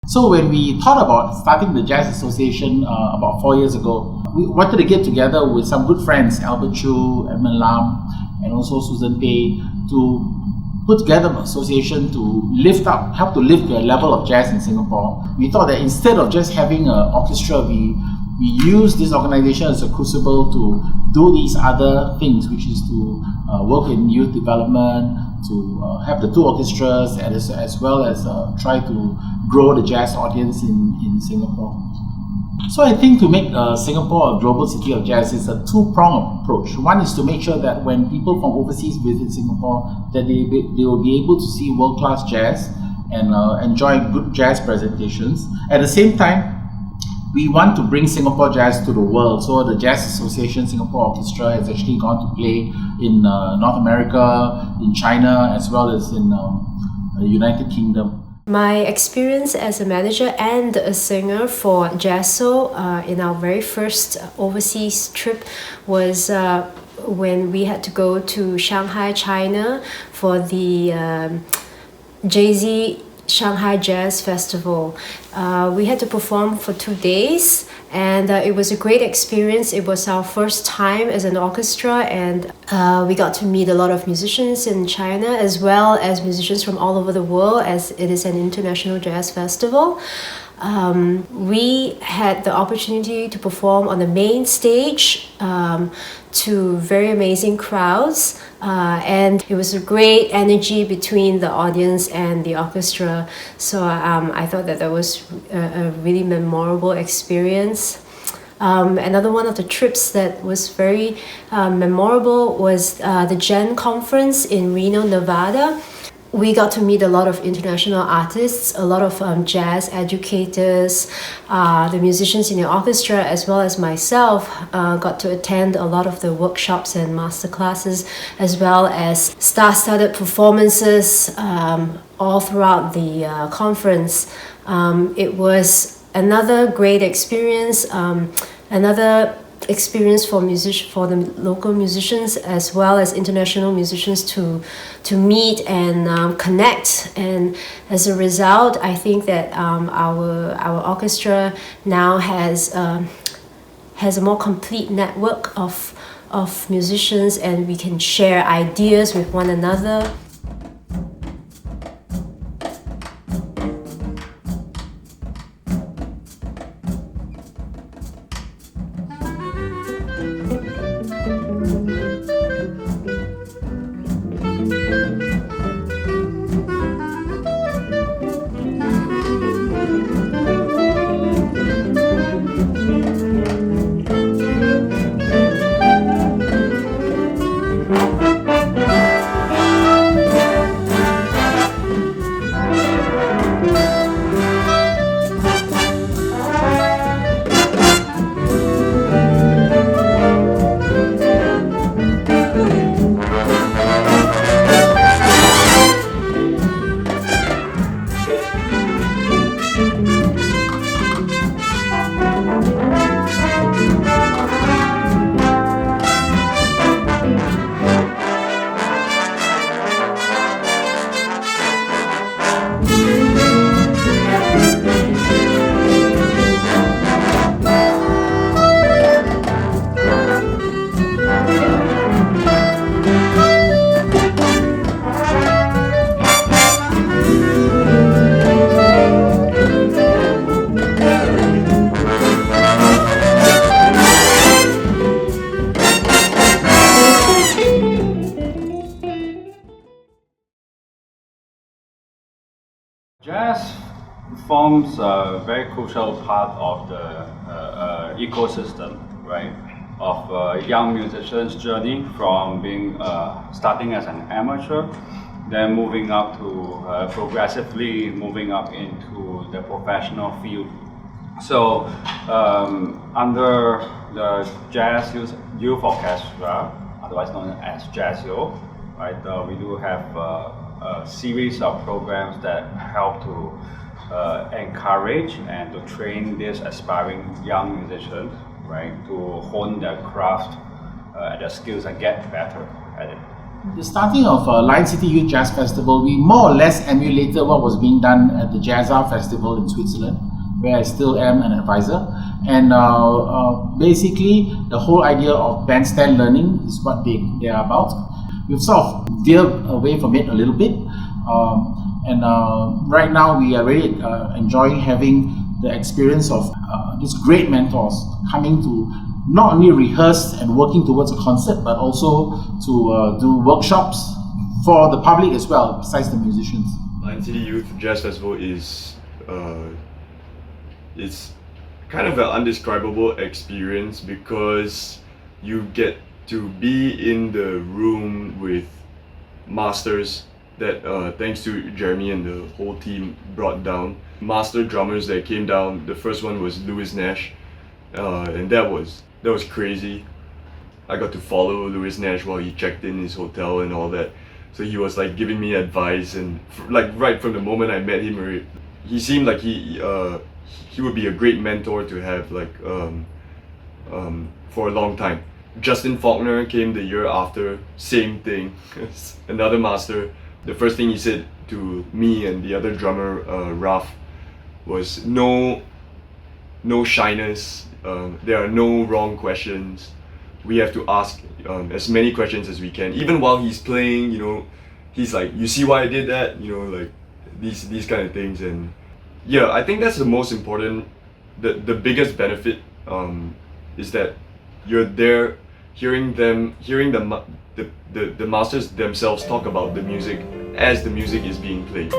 So when we thought about starting the Jazz Association about 4 years ago, we wanted to get together with some good friends, Albert Chu, Edmund Lam, and also Susan Pei, to put together an association to help to lift the level of jazz in Singapore. We thought that instead of just having an orchestra, we use this organization as a crucible to do these other things, which is to work in youth development, to have the two orchestras, as well as try to grow the jazz audience in Singapore. So I think to make Singapore a global city of jazz is a two-pronged approach. One is to make sure that when people from overseas visit Singapore, that they will be able to see world-class jazz and enjoy good jazz presentations. At the same time, we want to bring Singapore jazz to the world. So the Jazz Association Singapore Orchestra has actually gone to play in North America, in China, as well as in the United Kingdom. My experience as a manager and a singer for JASSO in our very first overseas trip was when we had to go to Shanghai, China for the JASS Shanghai Jazz Festival. We had to perform for 2 days, and it was a great experience. It was our first time as an orchestra, and we got to meet a lot of musicians in China as well as musicians from all over the world, as it is an international jazz festival. We had the opportunity to perform on the main stage to very amazing crowds, and it was a great energy between the audience and the orchestra. So I thought that was a really memorable experience. Another one of the trips that was very memorable was the Gen Conference in Reno, Nevada. We got to meet a lot of international artists, a lot of jazz educators, the musicians in the orchestra, as well as myself, got to attend a lot of the workshops and master classes, as well as star-studded performances all throughout the conference. It was another great experience, another experience for the local musicians as well as international musicians to meet and connect. And as a result, I think that our orchestra now has a more complete network of musicians, and we can share ideas with one another. Jazz forms a very crucial part of the ecosystem, right, of young musicians' journey from being starting as an amateur, then moving up to progressively moving up into the professional field. So under the Jazz Youth Orchestra, otherwise known as JASSO, right, we do have a series of programs that help to encourage and to train these aspiring young musicians, right, to hone their craft and their skills and get better at it. The starting of Lion City Youth Jazz Festival, we more or less emulated what was being done at the JASS Festival in Switzerland, where I still am an advisor. And basically, the whole idea of bandstand learning is what they are about. We've sort of veered away from it a little bit. Right now, we are really enjoying having the experience of these great mentors coming to not only rehearse and working towards a concert, but also to do workshops for the public as well, besides the musicians. Lion City Youth Jazz Festival is it's kind of an undescribable experience because you get to be in the room with masters that thanks to Jeremy and the whole team brought down. Master drummers that came down, the first one was Louis Nash, and that was crazy. I got to follow Louis Nash while he checked in his hotel and all that. So he was like giving me advice, and like right from the moment I met him, he seemed like he would be a great mentor to have like for a long time. Justin Faulkner came the year after, same thing, another master. The first thing he said to me and the other drummer, Raf, was no shyness. There are no wrong questions. We have to ask as many questions as we can. Even while he's playing, he's like, you see why I did that? Like these kind of things. And yeah, I think that's the most important. The biggest benefit is that you're there hearing the masters themselves talk about the music as the music is being played.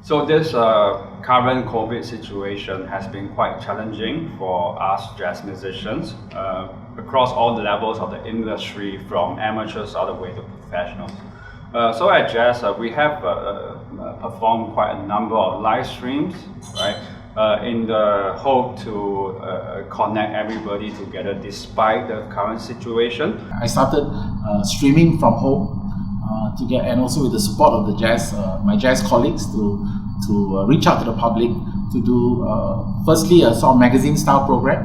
So this current COVID situation has been quite challenging for us jazz musicians across all the levels of the industry, from amateurs all the way to professionals. So at JASS, we have performed quite a number of live streams, right? In the hope to connect everybody together despite the current situation. I started streaming from home and also with the support of the jazz, my jazz colleagues to reach out to the public to do firstly a sort of magazine style program,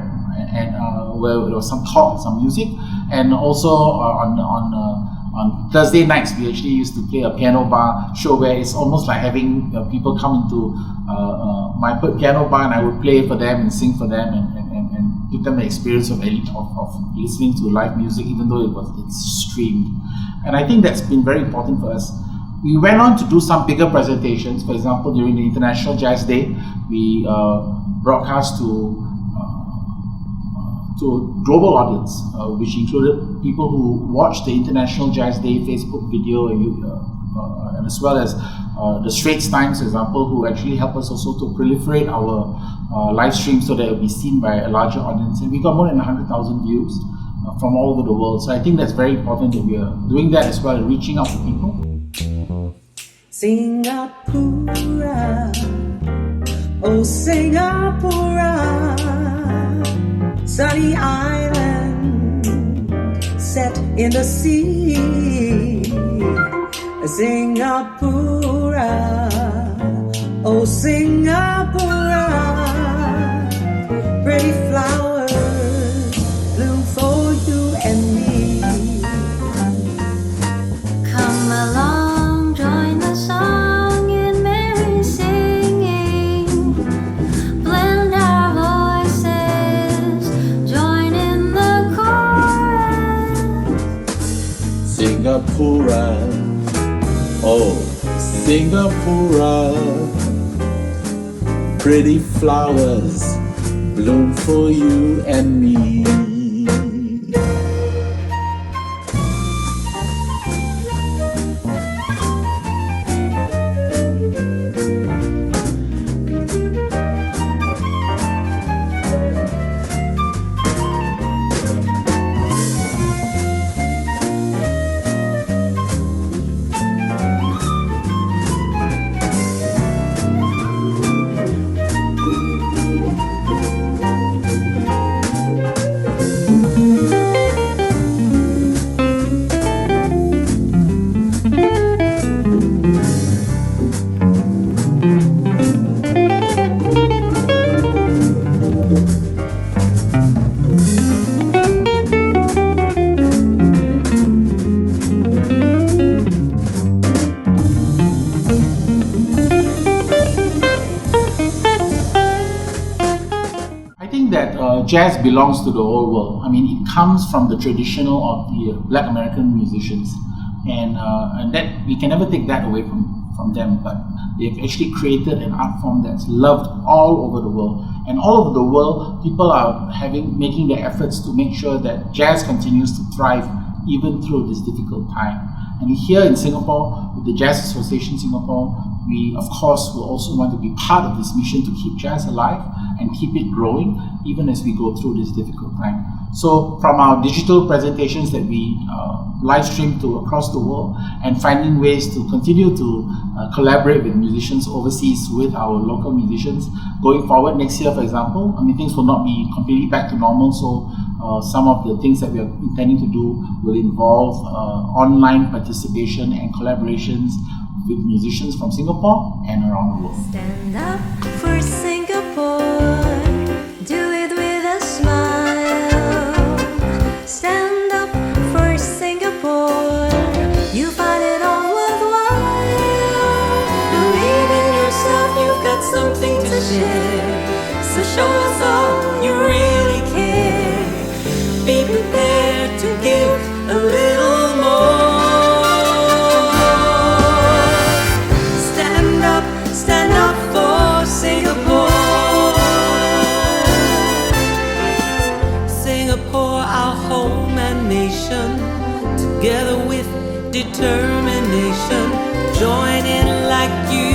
and where there was some talk, some music, and also on Thursday nights we actually used to play a piano bar show where it's almost like having people come into my piano bar, and I would play for them and sing for them and give them the experience of listening to live music, even though it's streamed. And I think that's been very important for us. We went on to do some bigger presentations. For example, during the International Jazz Day, we broadcast to a global audience, which included people who watched the International Jazz Day Facebook video, and as well as the Straits Times, for example, who actually helped us also to proliferate our live stream so that it will be seen by a larger audience. And we got more than 100,000 views from all over the world. So I think that's very important that we are doing that as well, reaching out to people. Singapore, oh Singapore, sunny island set in the sea. Singapore, oh Singapore, pretty flowers bloom for you and me. Come along, join the song in merry singing. Blend our voices, join in the chorus. Singapore, oh Singapore, pretty flowers bloom for you and me. Jazz belongs to the whole world. I mean, it comes from the traditional of the Black American musicians, and that we can never take that away from them. But they've actually created an art form that's loved all over the world, and all over the world, people are making their efforts to make sure that jazz continues to thrive even through this difficult time. And here in Singapore, with the Jazz Association Singapore, we of course will also want to be part of this mission to keep jazz alive and keep it growing even as we go through this difficult time. So from our digital presentations that we live stream to across the world, and finding ways to continue to collaborate with musicians overseas with our local musicians, going forward next year, for example, I mean, things will not be completely back to normal, so some of the things that we are intending to do will involve online participation and collaborations with musicians from Singapore and around the world. Stand up for Singapore, do it with a smile. Stand up for Singapore, you find it all worthwhile. Believe in yourself, you've got something to share. So show us all you really care. Be prepared to give a little more. Stand up for Singapore. Singapore, our home and nation, together with determination, join in like you